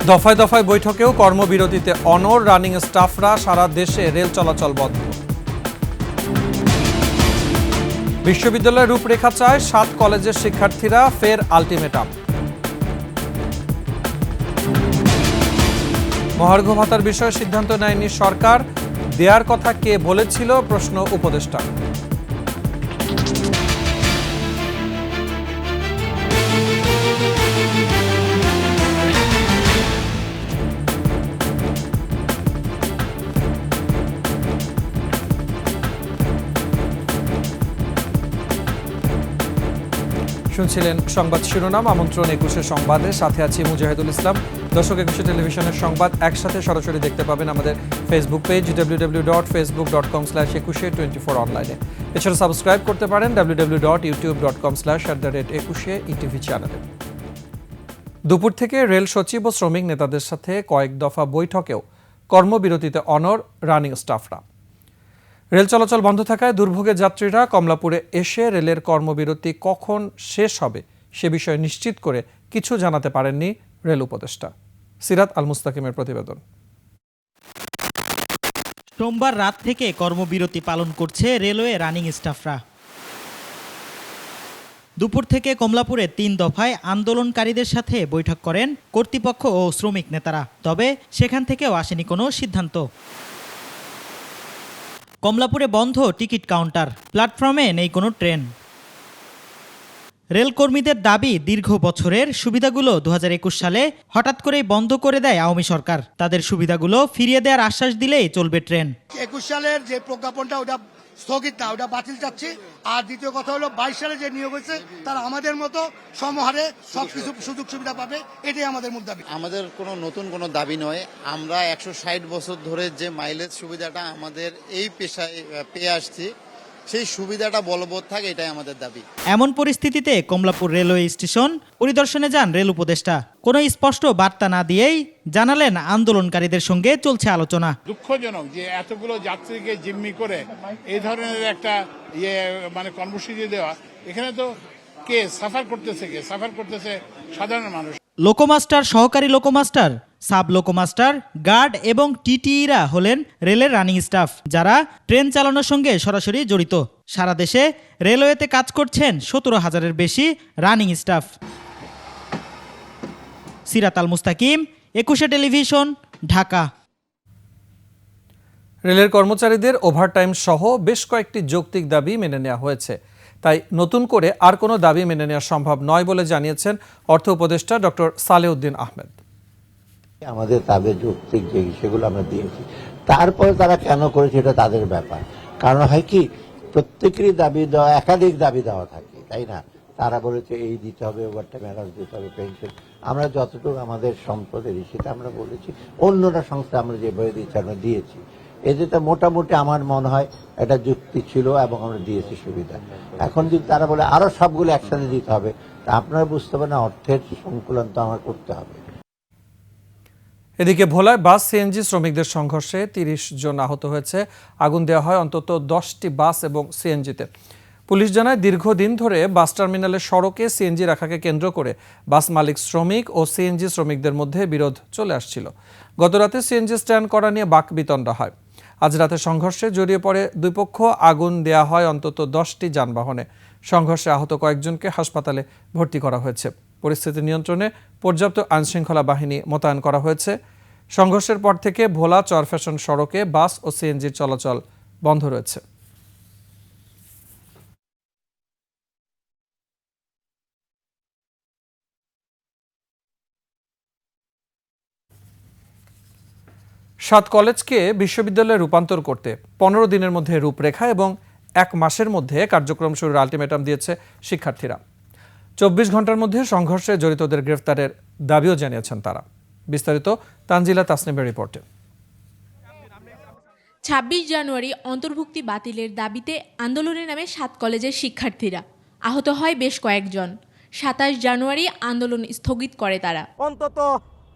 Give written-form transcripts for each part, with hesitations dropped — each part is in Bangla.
দফায় দফায় বৈঠকেও কর্মবিরতিতে অনড় রানিং স্টাফরা, সারা দেশে রেল চলাচল বন্ধ। বিশ্ববিদ্যালয়ের রূপরেখা চায় 7 কলেজের শিক্ষার্থীরা, ফের আলটিমেটাম। মহার্ঘ ভাতার বিষয়ে সিদ্ধান্ত নেয়নি সরকার, দেয়ার কথা কে বলেছিল, প্রশ্ন উপদেষ্টা। শুনছিলেন সংবাদ শিরোনাম, আমন্ত্রণ 21 সংবাদে, সাথে আছি মুজাহিদুল ইসলাম। দর্শক, 21 টেলিভিশনের সংবাদ একসাথে সরাসরি দেখতে পাবেন আমাদের ফেসবুক পেজ www.facebook.com/2124 অনলাইনে। এছাড়া সাবস্ক্রাইব করতে পারেন www.youtube.com/21etv চ্যানেলে। দুপুর থেকে রেল সচিব ও শ্রমিক নেতাদের সাথে কয়েক দফা বৈঠকেও কর্মবিরতিতে অনড় রানিং স্টাফরা। রেল চলাচল বন্ধ থাকায় দুর্ভোগে যাত্রীরা কমলাপুরে এসে রেলের কর্মবিরতি কখন শেষ হবে সে বিষয়ে নিশ্চিত করে কিছু জানাতে পারেননি রেল উপদেষ্টা। সিরাত আল মুস্তাকিমের প্রতিবেদন। সোমবার রাত থেকে কর্মবিরতি পালন করছে রেলওয়ে রানিং স্টাফরা। দুপুর থেকে কমলাপুরে 3 দফায় আন্দোলনকারীদের সাথে বৈঠক করেন কর্তৃপক্ষ ও শ্রমিক নেতারা, তবে সেখান থেকেও আসেনি কোনো সিদ্ধান্ত। কমলাপুরে বন্ধ টিকিট কাউন্টার, প্ল্যাটফর্মে নেই কোনো ট্রেন। রেলকর্মীদের দাবি, দীর্ঘ বছরের সুবিধাগুলো 2021 সালে হঠাৎ করেই বন্ধ করে দেয় আওয়ামী সরকার। তাদের সুবিধাগুলো ফিরিয়ে দেওয়ার আশ্বাস দিলেই চলবে ট্রেন। 21 সালের যে প্রজ্ঞাপনটা ওটা স্থগিত না, ওটা বাতিল চাচ্ছি। আর দ্বিতীয় কথা হলো 22 সালে যে নিয়োগ হয়েছে তারা আমাদের মতো সমহারে সবকিছু সুযোগ সুবিধা পাবে, এটাই আমাদের মূল দাবি। আমাদের কোনো নতুন কোনো দাবি নয়। আমরা 160 বছর ধরে যে মাইলেজ সুবিধাটা আমাদের এই পেশায় পেয়ে আসছি, সেই সুবিধাটা বলবৎ থাকে, এটাই আমাদের দাবি। এমন পরিস্থিতিতে কমলাপুর রেলওয়ে স্টেশন পরিদর্শনে যান রেল উপদেষ্টা। কোনো স্পষ্ট বার্তা না দিয়েই জানালেন আন্দোলনকারীদের সঙ্গে চলছে আলোচনা। দুঃখজনক যে এতগুলো যাত্রীকে জিম্মি করে এই ধরনের একটা কর্মসূচি দেওয়া, এখানে তো কে সাফার করতেছে সাধারণ মানুষ। লোকোমাস্টার, সহকারী লোকোমাস্টার, সাব লোকোমাস্টার, গার্ড এবং টিটিইরা হলেন রেলের রানিং স্টাফ, যারা ট্রেন চালানোর সঙ্গে সরাসরি জড়িত। সারা দেশে রেলওয়েতে কাজ করছেন 17,000-এর বেশি রানিং স্টাফ। সিরাত আল মুস্তাকিম, 21 টেলিভিশন, ঢাকা। রেলের কর্মচারীদের ওভারটাইম সহ বেশ কয়েকটি যৌক্তিক দাবি মেনে নেওয়া হয়েছে, তাই নতুন করে আর কোনো দাবি মেনে নেওয়া সম্ভব নয় বলে জানিয়েছেন অর্থ উপদেষ্টা ডক্টর সালেউদ্দিন আহমেদ। আমাদের তাদের যৌক্তিক যে সেগুলো আমরা দিয়েছি, তারপরে তারা কেন করেছে এটা তাদের ব্যাপার। কারণ হয় কি, প্রত্যেকেরই দাবি দেওয়া, একাধিক দাবি দেওয়া থাকে, তাই না? তারা বলেছে এই দিতে হবে, ওভারটাইম অ্যালাউন্স দিতে হবে, পেনশন। আমরা যতটুকু আমাদের সম্পদের সেটা আমরা বলেছি, অন্যরা সংস্থা আমরা যেভাবে দিচ্ছি আমরা দিয়েছি। এতে মোটামুটি আমার মনে হয় এটা যুক্তি ছিল এবং আমরা দিয়েছি সুবিধা। এখন যদি তারা বলে আরো সবগুলো একসাথে দিতে হবে, তা আপনারা বুঝতে পারেন না, অর্থের সংকুলন তো আমার করতে হবে। এদিকে ভোলায় বাস সিএনজি শ্রমিকদের সংঘর্ষে 30 জন আহত হয়েছে। আগুন দেওয়া হয় অন্তত 10টি বাস এবং সিএনজিতে। পুলিশ জানায়, দীর্ঘদিন ধরে বাস টার্মিনালের সড়কে সিএনজি রাখাকে কেন্দ্র করে বাস মালিক, শ্রমিক ও সিএনজি শ্রমিকদের মধ্যে বিরোধ চলে আসছিল। গতরাতে সিএনজি স্ট্যান্ড করা নিয়ে বাকবিতণ্ডা হয়। আজ রাতে সংঘর্ষে জড়িয়ে পড়ে দুই পক্ষ। আগুন দেয়া হয় অন্তত 10টি যানবাহনে। সংঘর্ষে আহত কয়েকজনকে হাসপাতালে ভর্তি করা হয়েছে। পরিস্থিতি নিয়ন্ত্রণে পর্যাপ্ত আইনশৃঙ্খলা বাহিনী মোতায়েন করা হয়েছে। সংঘর্ষের পর থেকে ভোলা চরফ্যাশন সড়কে বাস ও সিএনজির চলাচল বন্ধ রয়েছে। সাত কলেজকে বিশ্ববিদ্যালয়ে রূপান্তর করতে 15 দিনের মধ্যে রূপরেখা এবং 1 মাসের মধ্যে কার্যক্রম শুরুর আলটিমেটাম দিয়েছে শিক্ষার্থীরা। 24 ঘন্টার মধ্যে সংঘর্ষে জড়িতদের গ্রেফতারের দাবিও জানিয়েছেন তারা। বিস্তারিত তানজিলা তাসনিমের রিপোর্টে। 26 জানুয়ারি অন্তর্ভুক্তি বাতিলের দাবিতে আন্দোলনে নামে 7 কলেজের শিক্ষার্থীরা। আহত হয় বেশ কয়েকজন। 27 জানুয়ারি আন্দোলন স্থগিত করে তারা। অন্তত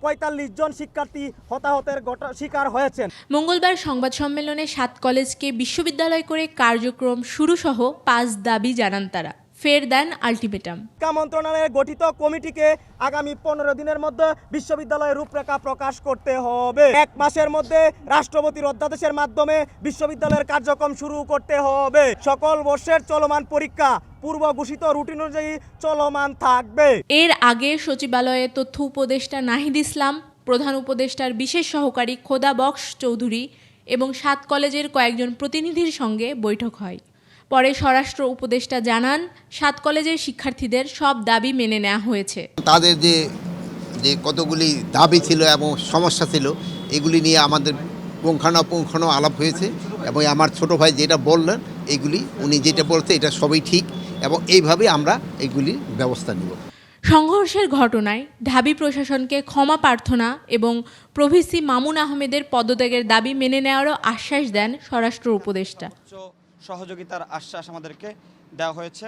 45 জন শিক্ষার্থী হতাহতের শিকার হয়েছেন। মঙ্গলবার সংবাদ সম্মেলনে 7 কলেজকে বিশ্ববিদ্যালয় করে কার্যক্রম শুরু সহ 5 দাবি জানান তারা। ফের দেন আলটিমেটাম। শিক্ষা মন্ত্রণালয়ের গঠিত কমিটিকে আগামী 15 দিনের মধ্যে বিশ্ববিদ্যালয়ের রূপরেখা প্রকাশ করতে হবে। 1 মাসের মধ্যে রাষ্ট্রপতির অধ্যাদেশের মাধ্যমে বিশ্ববিদ্যালয়ের কার্যক্রম শুরু করতে হবে। সকল বর্ষের চলমান পরীক্ষা পূর্ব ঘোষিত রুটিন অনুযায়ী চলমান থাকবে। এর আগে সচিবালয়ে তথ্য উপদেষ্টা নাহিদ ইসলাম, প্রধান উপদেষ্টার বিশেষ সহকারী খোদা বক্স চৌধুরী এবং 7 কলেজের কয়েকজন প্রতিনিধির সঙ্গে বৈঠক হয়। পরে স্বরাষ্ট্র উপদেষ্টা জানান, 7 কলেজের শিক্ষার্থীদের সব দাবি মেনে নেওয়া হয়েছে। তাদের যে কতগুলি দাবি ছিল এবং সমস্যা ছিল, এগুলি নিয়ে আমাদের পুঙ্খানুপুঙ্খানু আলাপ হয়েছে এবং আমার ছোট ভাই যেটা বললেন, এগুলি উনি যেটা বলছে এটা সবই ঠিক এবং এইভাবে আমরা এগুলির ব্যবস্থা নিব। সংঘর্ষের ঘটনায় ঢাবি প্রশাসনকে ক্ষমা প্রার্থনা এবং প্রভিসি মামুন আহমেদের পদত্যাগের দাবি মেনে নেওয়ারও আশ্বাস দেন স্বরাষ্ট্র উপদেষ্টা। সহযোগিতার আশ্বাস আমাদেরকে দেওয়া হয়েছে।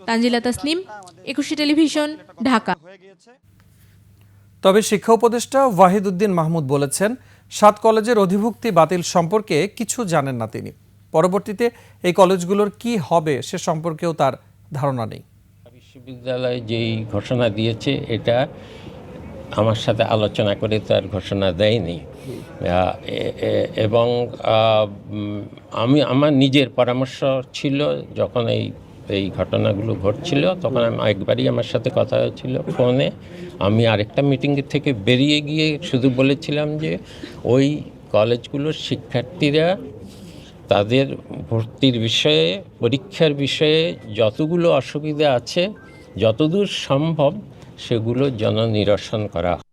তানজিলা তাসনিম, 21 টেলিভিশন, ঢাকা। তবে শিক্ষা উপদেষ্টা ওয়াহিদ উদ্দিন মাহমুদ বলেছেন, 7 কলেজের অধিভুক্তি বাতিল সম্পর্কে কিছু জানেন না তিনি। পরবর্তীতে এই কলেজগুলোর কি হবে সে সম্পর্কেও তার ধারণা নেই। বিশ্ববিদ্যালয় যেই ঘোষণা দিয়েছে এটা আমার সাথে আলোচনা করে তার ঘোষণা দেয়নি এবং আমার নিজের পরামর্শ ছিল যখন এই ঘটনাগুলো ঘটছিল, তখন একবারই আমার সাথে কথা হয়েছিল ফোনে। আমি আরেকটা মিটিং থেকে বেরিয়ে গিয়ে শুধু বলেছিলাম যে ওই কলেজগুলোর শিক্ষার্থীরা তাদের ভর্তির বিষয়ে, পরীক্ষার বিষয়ে যতগুলো অসুবিধা আছে যতদূর সম্ভব সেগুলো যেন নিরসন করা হয়।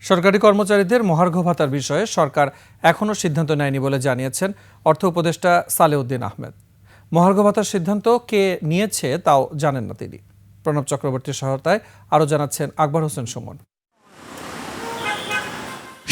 সরকারি কর্মচারীদের মহার্ঘ ভাতার বিষয়ে সরকার এখনও সিদ্ধান্ত নেয়নি বলে জানিয়েছেন অর্থ উপদেষ্টা সালেউদ্দিন আহমেদ। মহার্ঘ ভাতার সিদ্ধান্ত কে নিয়েছে তাও জানেন না তিনি। প্রণব চক্রবর্তীর সহায়তায় আরও জানাচ্ছেন আকবর হোসেন সুমন।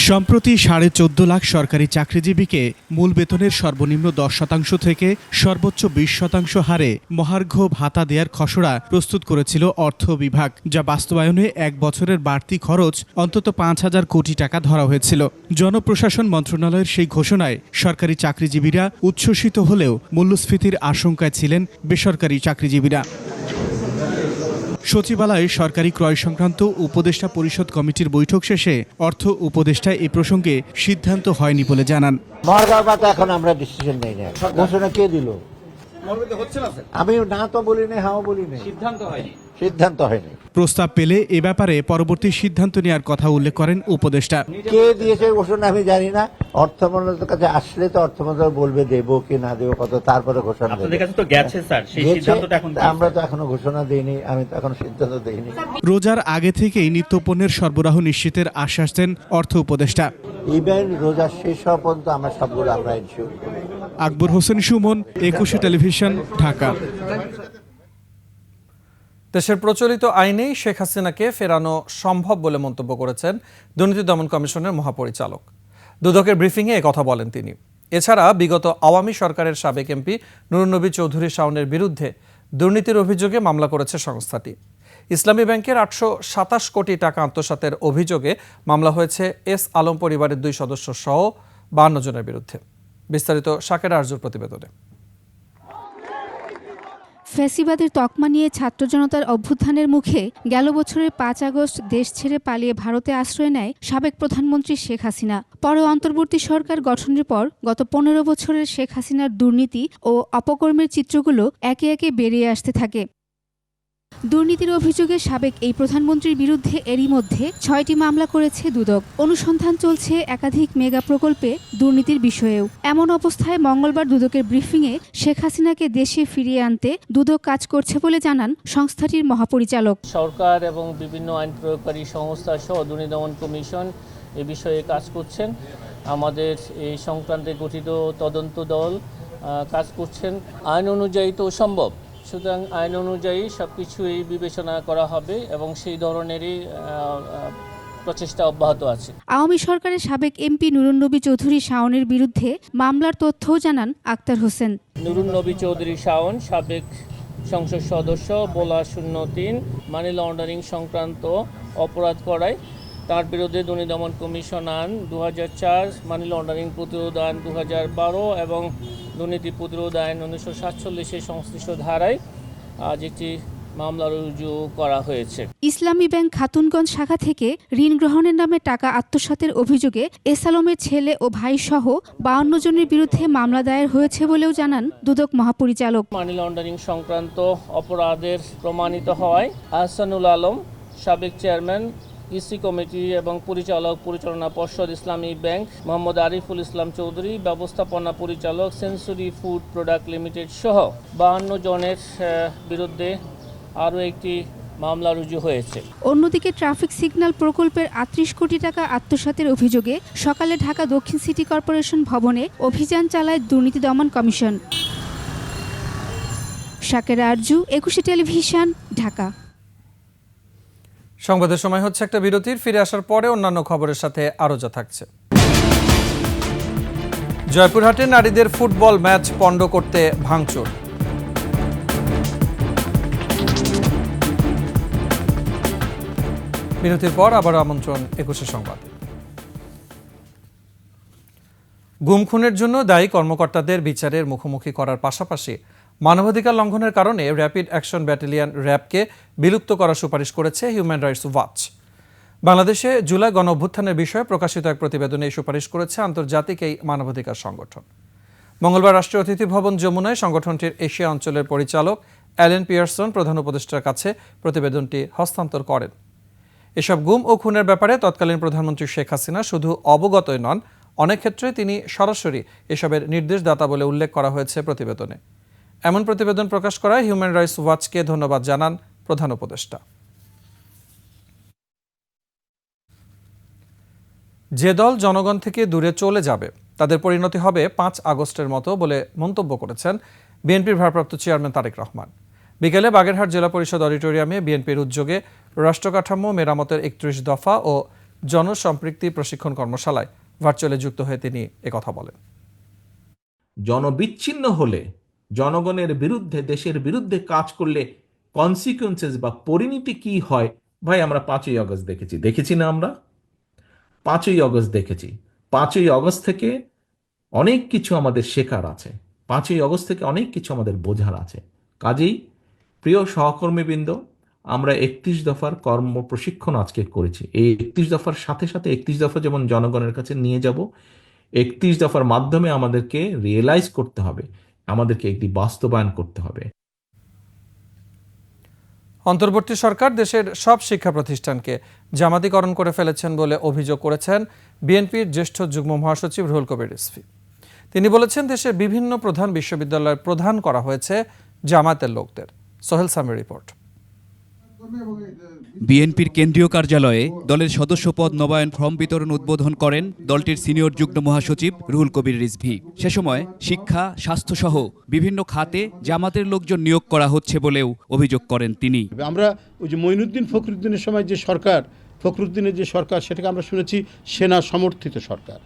সম্প্রতি 14.5 লাখ সরকারি চাকরিজীবীকে মূল বেতনের সর্বনিম্ন 10% থেকে সর্বোচ্চ 20% হারে মহার্ঘ ভাতা দেওয়ার খসড়া প্রস্তুত করেছিল অর্থ বিভাগ, যা বাস্তবায়নে 1 বছরের বাড়তি খরচ অন্তত 5,000 কোটি টাকা ধরা হয়েছিল। জনপ্রশাসন মন্ত্রণালয়ের সেই ঘোষণায় সরকারি চাকরিজীবীরা উচ্ছ্বসিত হলেও মূল্যস্ফীতির আশঙ্কায় ছিলেন বেসরকারি চাকরিজীবীরা। সচিবালয়ে সরকারি ক্রয় সংক্রান্ত উপদেষ্টা পরিষদ কমিটির বৈঠক শেষে অর্থ উপদেষ্টা এ প্রসঙ্গে সিদ্ধান্ত হয়নি বলে জানান। এখন আমরা ডিসিশন নেই না। ঘোষণা কে দিল? আমি না তো বলি না, হাও বলি না, সিদ্ধান্ত হয়নি। প্রস্তাব পেলে এ ব্যাপারে পরবর্তী সিদ্ধান্ত নেওয়ার কথা উল্লেখ করেন উপদেষ্টা। কে দিয়েছে ঘোষণা আমি জানি না। অর্থ মন্ত্রণালয়ের কাছে আসলে তো অর্থ মন্ত্রণালয় বলবে দেব কি না দেব কত, তারপরে ঘোষণা আমরা তো এখনো ঘোষণা দিইনি, আমি তো এখনো সিদ্ধান্ত দিইনি। রোজার আগে থেকেই নিত্যপণ্যের সরবরাহ নিশ্চিতের আশ্বাস দেন অর্থ উপদেষ্টা। ইভেন রোজা শেষ হওয়া পর্যন্ত আমরা সবগুলো আমরা ইনশিওর করি। আকবর হোসেন সুমন, 21 টেলিভিশন, ঢাকা। দেশের প্রচলিত আইনেই শেখ হাসিনাকে ফেরানো সম্ভব বলে মন্তব্য করেছেন দুর্নীতি দমন কমিশনের মহাপরিচালক। দুদকের ব্রিফিংয়ে কথা বলেন তিনি। এছাড়া বিগত আওয়ামী সরকারের সাবেক এমপি নুরুন্নবী চৌধুরী শাওনের বিরুদ্ধে দুর্নীতির অভিযোগে মামলা করেছে সংস্থাটি। ইসলামী ব্যাংকের 827 কোটি টাকা আত্মসাতের অভিযোগে মামলা হয়েছে এস আলম পরিবারের 2 সদস্য সহ 52 জনের বিরুদ্ধে। বিস্তারিত শাকের আরজুর প্রতিবেদনে। ফ্যাসিবাদের তকমা নিয়ে ছাত্র জনতার অভ্যুত্থানের মুখে গেল বছরের 5 আগস্ট দেশ ছেড়ে পালিয়ে ভারতে আশ্রয় নেয় সাবেক প্রধানমন্ত্রী শেখ হাসিনা। পরে অন্তর্বর্তী সরকার গঠনের পর গত 15 বছরের শেখ হাসিনার দুর্নীতি ও অপকর্মের চিত্রগুলো একে একে বেরিয়ে আসতে থাকে। দুর্নীতির অভিযোগে সাবেক এই প্রধানমন্ত্রীর বিরুদ্ধে এরই মধ্যে 6টি মামলা করেছে দুদক। অনুসন্ধান চলছে একাধিক মেগা প্রকল্পে দুর্নীতির বিষয়েও। এমন অবস্থায় মঙ্গলবার দুদকের ব্রিফিংয়ে শেখ হাসিনাকে দেশে ফিরিয়ে আনতে দুদক কাজ করছে বলে জানান সংস্থাটির মহাপরিচালক। সরকার এবং বিভিন্ন আইন প্রয়োগকারী সংস্থা সহ দুর্নীতি দমন কমিশন এ বিষয়ে কাজ করছেন। আমাদের এই সংক্রান্তে গঠিত তদন্ত দল কাজ করছেন। আইন অনুযায়ী তো সম্ভব, সুতরাং আইন অনুযায়ী সবকিছুই বিবেচনা করা হবে এবং সেই ধরনেরই প্রচেষ্টা অব্যাহত আছে। আওয়ামী সরকারের সাবেক এমপি নুরুন্নবী চৌধুরী শাওনের বিরুদ্ধে মামলার তথ্যও জানান আক্তার হোসেন। নুরুন্নবী চৌধুরী শাওন সাবেক সংসদ সদস্য, বোলা 03 মানি লন্ডারিং সংক্রান্ত অপরাধ করায় তার বিরুদ্ধে দুর্নীতি দমন কমিশন আইন 2004, মানি লন্ডারিং প্রতিরোধ আইন 2012 এবং দুর্নীতি প্রতিরোধ আইন 1947 সংশ্লিষ্ট ধারায় আজ একটি মামলা রুজু করা হয়েছে। ইসলামী ব্যাংক খাতুনগঞ্জ শাখা থেকে ঋণ গ্রহণের নামে টাকা আত্মসাতের অভিযোগে এস আলমের ছেলে ও ভাই সহ 52 জনের বিরুদ্ধে মামলা দায়ের হয়েছে বলেও জানান দুদক মহাপরিচালক। মানি লন্ডারিং সংক্রান্ত অপরাধের প্রমাণিত হওয়ায় আহসানুল আলম, সাবেক চেয়ারম্যান ইসি কমিটি এবং পরিচালনা পর্ষদ ইসলামী ব্যাংক, মোহাম্মদ আরিফুল ইসলাম চৌধুরী, ব্যবস্থাপনা পরিচালক সেঞ্চুরি ফুড প্রোডাক্ট লিমিটেড সহ 52 জনের বিরুদ্ধে আরও একটি মামলা রুজু হয়েছে। অন্যদিকে ট্রাফিক সিগন্যাল প্রকল্পের 38 কোটি টাকা আত্মসাতের অভিযোগে সকালে ঢাকা দক্ষিণ সিটি কর্পোরেশন ভবনে অভিযান চালায় দুর্নীতি দমন কমিশন। শাকেরা আরজু, 21 টেলিভিশন, ঢাকা। সংবাদের সময় হচ্ছে একটা বিরতির। ফিরে আসার পরে অন্যান্য খবরের সাথে আরো যা থাকছে। জয়পুরহাটে নারীদের ফুটবল ম্যাচ পণ্ড করতে ভাঙচুর। বিরতির পর আবার আমন্ত্রণ 21 সংবাদ। গুম খুনের জন্য দায়ী কর্মকর্তাদের বিচারের মুখোমুখি করার পাশাপাশি মানবাধিকার লঙ্ঘনের কারণে র্যাপিড অ্যাকশন ব্যাটালিয়ন র্যাবকে বিলুপ্ত করার সুপারিশ করেছে হিউম্যান রাইটস ওয়াচ। বাংলাদেশে জুলাই গণ অভ্যুত্থানের বিষয়ে প্রকাশিত এক প্রতিবেদনে এই সুপারিশ করেছে আন্তর্জাতিক এই মানবাধিকার সংগঠন। মঙ্গলবার রাষ্ট্রীয় অতিথি ভবন যমুনায় সংগঠনটির এশিয়া অঞ্চলের পরিচালক অ্যালেন পিয়ারসন প্রধান উপদেষ্টার কাছে প্রতিবেদনটি হস্তান্তর করেন। এসব গুম ও খুনের ব্যাপারে তৎকালীন প্রধানমন্ত্রী শেখ হাসিনা শুধু অবগতই নন, অনেক ক্ষেত্রে তিনি সরাসরি এসবের নির্দেশদাতা বলে উল্লেখ করা হয়েছে প্রতিবেদনে। এমন প্রতিবেদন প্রকাশ করায় হিউম্যান রাইটস ওয়াচকে ধন্যবাদ জানান প্রধান উপদেষ্টা। যে দল জনগণ থেকে দূরে চলে যাবে তাদের পরিণতি হবে 5 আগস্টের মতো বলে মন্তব্য করেছেন বিএনপির ভারপ্রাপ্ত চেয়ারম্যান তারেক রহমান। বিকেলে বাগেরহাট জেলা পরিষদ অডিটোরিয়ামে বিএনপির উদ্যোগে রাষ্ট্রকাঠামো মেরামতের 31 দফা ও জনসম্পৃক্তি প্রশিক্ষণ কর্মশালায় ভার্চুয়ালি যুক্ত হয়ে তিনি একথা বলেন। জনবিচ্ছিন্ন হলে, জনগণের বিরুদ্ধে, দেশের বিরুদ্ধে কাজ করলে কনসিকুয়েন্সেস বা পরিণতি কি হয়, ভাই আমরা 5ই আগস্ট দেখেছি না? আমরা 5ই আগস্ট দেখেছি। 5ই আগস্ট থেকে অনেক কিছু আমাদের শেখার আছে, 5ই আগস্ট থেকে অনেক কিছু আমাদের বোঝার আছে। কাজেই প্রিয় সহকর্মীবৃন্দ, আমরা 31 দফার কর্ম প্রশিক্ষণ আজকে করেছি। এই 31 দফার সাথে সাথে 31 দফা যেমন জনগণের কাছে নিয়ে যাব, 31 দফার মাধ্যমে আমাদেরকে রিয়েলাইজ করতে হবে, আমাদেরকে একটি বাস্তবায়ন করতে হবে। অন্তর্বর্তী সরকার দেশের সব শিক্ষা প্রতিষ্ঠানকে জামাতিকরণ করে ফেলেছেন বলে অভিযোগ করেছেন বিএনপির জ্যেষ্ঠ যুগ্ম মহাসচিব রুহুল কবির রিজভী। তিনি বলেছেন, দেশের বিভিন্ন প্রধান বিশ্ববিদ্যালয়ের প্রধান করা হয়েছে জামাতের লোকদের। সোহেল সামির রিপোর্ট। বিএনপির কেন্দ্রীয় কার্যালয়ে দলের সদস্যপদ নবায়ন ফর্ম বিতরণ উদ্বোধন করেন দলটির সিনিয়র যুগ্ম মহাসচিব রুহুল কবির রিজভী। সে সময় শিক্ষা, স্বাস্থ্যসহ বিভিন্ন খাতে জামাতের লোকজন নিয়োগ করা হচ্ছে বলেও অভিযোগ করেন তিনি। আমরা ওই যে মঈনুদ্দিন ফখরুদ্দিনের সময় যে সরকার, ফখরুদ্দিনের যে সরকার, সেটাকে আমরা শুনেছি সেনা সমর্থিত সরকার।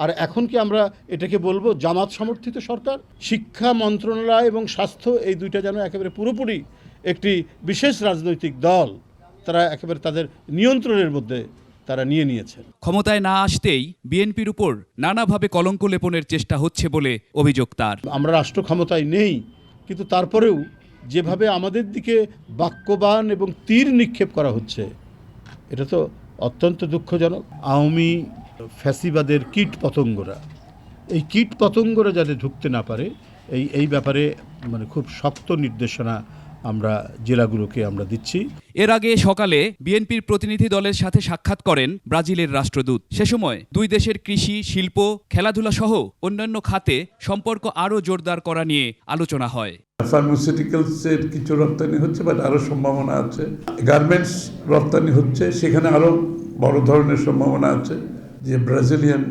আর এখন কি আমরা এটাকে বলবো জামাত সমর্থিত সরকার? শিক্ষা মন্ত্রণালয় এবং স্বাস্থ্য এই দুইটা যেন একেবারে পুরোপুরি একটি বিশেষ রাজনৈতিক দল তারা একেবারে তাদের নিয়ন্ত্রণের মধ্যে তারা নিয়েছে। ক্ষমতায় না আসতেই বিএনপির উপর নানাভাবে কলঙ্ক লেপনের চেষ্টা হচ্ছে বলে অভিযোগ তার। আমরা রাষ্ট্র ক্ষমতায় নেই, কিন্তু তারপরেও যেভাবে আমাদের দিকে বাক্যবান এবং তীর নিক্ষেপ করা হচ্ছে, এটা তো অত্যন্ত দুঃখজনক। আওয়ামী ফ্যাসিবাদের কীট পতঙ্গরা, এই কীট পতঙ্গরা যাতে ঢুকতে না পারে, এই ব্যাপারে মানে খুব শক্ত নির্দেশনা আমরা জেলাগুলোকে আমরা দিচ্ছি। এর আগে সকালে বিএনপির প্রতিনিধি দলের সাথে সাক্ষাৎ করেন ব্রাজিলের রাষ্ট্রদূত। সে সময় দুই দেশের কৃষি, শিল্প, খেলাধুলা সহ অন্যান্য খাতে সম্পর্ক আরও জোরদার করা নিয়ে আলোচনা হয়। ফার্মাসিউটিক্যালসের কিছু রপ্তানি হচ্ছে, বাট আরও সম্ভাবনা আছে। গার্মেন্টস রপ্তানি হচ্ছে, সেখানে আরও বড় ধরনের সম্ভাবনা আছে। যে ব্রাজিলিয়ান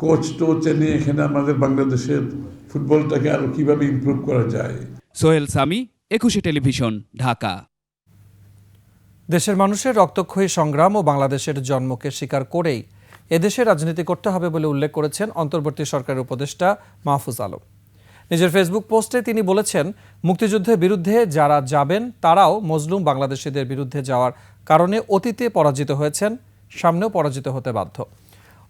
কোচ এনে এখানে আমাদের বাংলাদেশের ফুটবলটাকে আরও কীভাবে ইমপ্রুভ করা যায়। সোহেল সামি, 21 টেলিভিশন, ঢাকা। দেশের মানুষের রক্তক্ষয়ী সংগ্রাম ও বাংলাদেশের জন্মকে স্বীকার করেই এদেশে রাজনীতি করতে হবে বলে উল্লেখ করেছেন অন্তর্বর্তী সরকারের উপদেষ্টা মাহফুজ আলম। নিজের ফেসবুক পোস্টে তিনি বলেছেন, মুক্তিযুদ্ধের বিরুদ্ধে যারা যাবেন তারাও মজলুম বাংলাদেশিদের বিরুদ্ধে যাওয়ার কারণে অতীতে পরাজিত হয়েছেন, সামনেও পরাজিত হতে বাধ্য।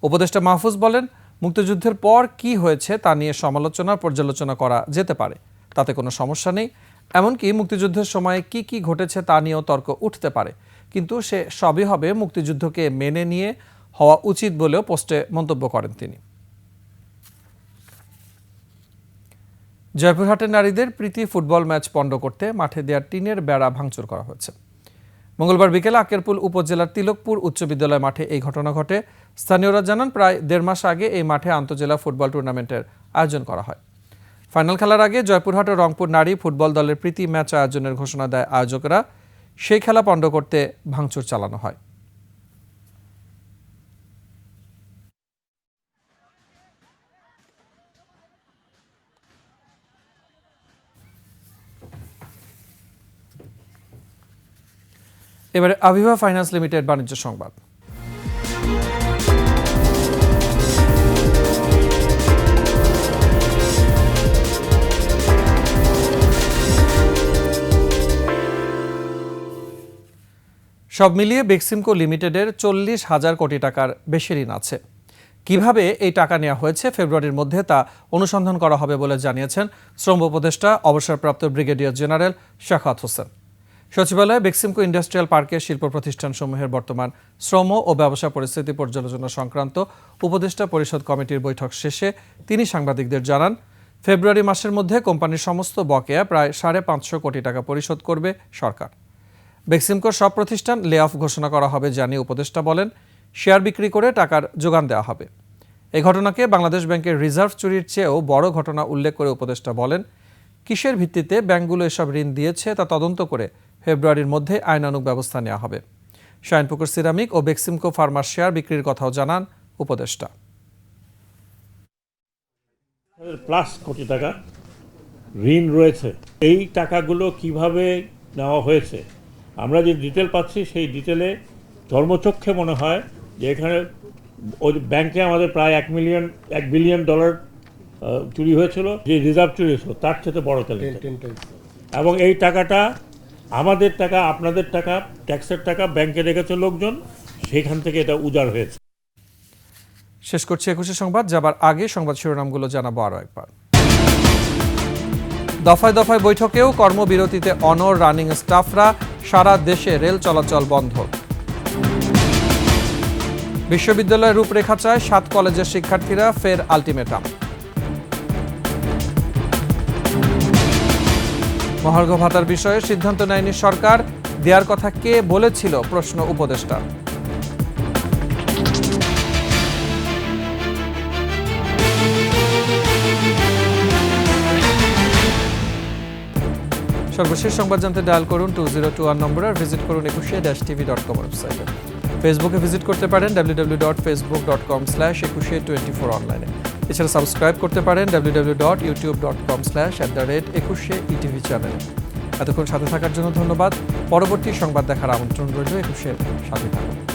উপদেষ্টা মাহফুজ বলেন, মুক্তিযুদ্ধের পর কি হয়েছে তা নিয়ে সমালোচনা, পর্যালোচনা করা যেতে পারে, তাতে কোনো সমস্যা নেই। এমনকি মুক্তিযুদ্ধের সময় কি কি ঘটেছে তা নিয়েও তর্ক উঠতে পারে, কিন্তু সে সবই হবে মুক্তিযুদ্ধকে মেনে নিয়ে হওয়া উচিত বলেও পোস্টে মন্তব্য করেন তিনি। জয়পুরহাটের নারীদের প্রীতি ফুটবল ম্যাচ পণ্ড করতে মাঠে দেওয়ার টিনের বেড়া ভাঙচুর করা হয়েছে। মঙ্গলবার বিকেলে আক্কেরপুল উপজেলার তিলকপুর উচ্চ বিদ্যালয় মাঠে এই ঘটনা ঘটে। স্থানীয়রা জানান, প্রায় 1.5 মাস আগে এই মাঠে আন্তজেলা ফুটবল টুর্নামেন্টের আয়োজন করা হয়। ফাইনাল খেলার আগে জয়পুরহাট ও রংপুর নারী ফুটবল দলের প্রীতি ম্যাচ আয়োজনের ঘোষণা দেয় আয়োজকরা। সেই খেলা পণ্ড করতে ভাঙচুর চালানো হয়। এবারে আভিভা ফাইন্যান্স লিমিটেড বাণিজ্য সংবাদ। সব মিলিয়ে বেক্সিমকো লিমিটেডের 40,000 কোটি টাকার বেশি ঋণ আছে। কিভাবে এই টাকা নেওয়া হয়েছে ফেব্রুয়ারির মধ্যে তা অনুসন্ধান করা হবে বলে জানিয়েছেন শ্রম উপদেষ্টা অবসরপ্রাপ্ত ব্রিগেডিয়ার জেনারেল শাখাত হোসেন। সচিবালয়ে বেক্সিমকো ইন্ডাস্ট্রিয়াল পার্কের শিল্প প্রতিষ্ঠানসমূহের বর্তমান শ্রম ও ব্যবসা পরিস্থিতি পর্যালোচনা সংক্রান্ত উপদেষ্টা পরিষদ কমিটির বৈঠক শেষে তিনি সাংবাদিকদের জানান, ফেব্রুয়ারি মাসের মধ্যে কোম্পানির সমস্ত বকেয়া প্রায় 550 কোটি টাকা পরিশোধ করবে সরকার। বেক্সিমকোর সব প্রতিষ্ঠান লে অফ ঘোষণা করা হবে জানিয়ে উপদেষ্টা বলেন, শেয়ার বিক্রি করে টাকার যোগান দেওয়া হবে। এই ঘটনাকে বাংলাদেশ ব্যাংকের রিজার্ভ চুরির চেয়েও বড় ঘটনা উল্লেখ করে উপদেষ্টা বলেন, কিসের ভিত্তিতে ব্যাংকগুলো এসব ঋণ দিয়েছে তা তদন্ত করে ফেব্রুয়ারির মধ্যে আইনানুগ ব্যবস্থা নেওয়া হবে। শাইনপুকুর সিরামিক ও বেক্সিমকো ফার্মার শেয়ার বিক্রির কথাও জানান উপদেষ্টা। প্লাস কোটি টাকা ঋণ রয়েছে। এই টাকাগুলো কিভাবে নেওয়া হয়েছে আমরা যে ডিটেল পাচ্ছি, সেই ডিটেলে ধর্মচক্ষে মনে হয় যে এখানে ওই ব্যাংকে আমাদের প্রায় $1 বিলিয়ন চুরি হয়েছিল, যে রিজার্ভ চুরি হয়েছিল তার চেয়ে বড় তেল। এবং এই টাকাটা আমাদের টাকা, আপনাদের টাকা, ট্যাক্সের টাকা ব্যাংকে রেখেছে লোকজন, সেখান থেকে এটা উজাড় হয়েছে। শেষ করছি 21 সংবাদ। যাবার আগে সংবাদ শিরোনামগুলো জানাবো আরও একবার। দফায় দফায় বৈঠকেও কর্মবিরতিতে অনড় রানিং স্টাফরা, সারা দেশে রেল চলাচল বন্ধ। বিশ্ববিদ্যালয়ের রূপরেখা চায় 7 কলেজের শিক্ষার্থীরা, ফের আলটিমেটাম। মহার্ঘ ভাতার বিষয়ে সিদ্ধান্ত নেয়নি সরকার, দেওয়ার কথা কে বলেছিল, প্রশ্ন উপদেষ্টা। সর্বশেষ সংবাদ জানতে ডায়াল করুন 2021 নম্বরে, আর ভিজিট করুন ecushey-tv.com ওয়েবসাইটে। ফেসবুকে ভিজিট করতে পারেন www.facebook.com/ecushey24 অনলাইনে। এছাড়া সাবস্ক্রাইব করতে পারেন www.youtube.com/21sheetv চ্যানেলে। এতক্ষণ সাথে থাকার জন্য ধন্যবাদ। পরবর্তী সংবাদ দেখার আমন্ত্রণ রইল। একুশের সাথে থাকুন।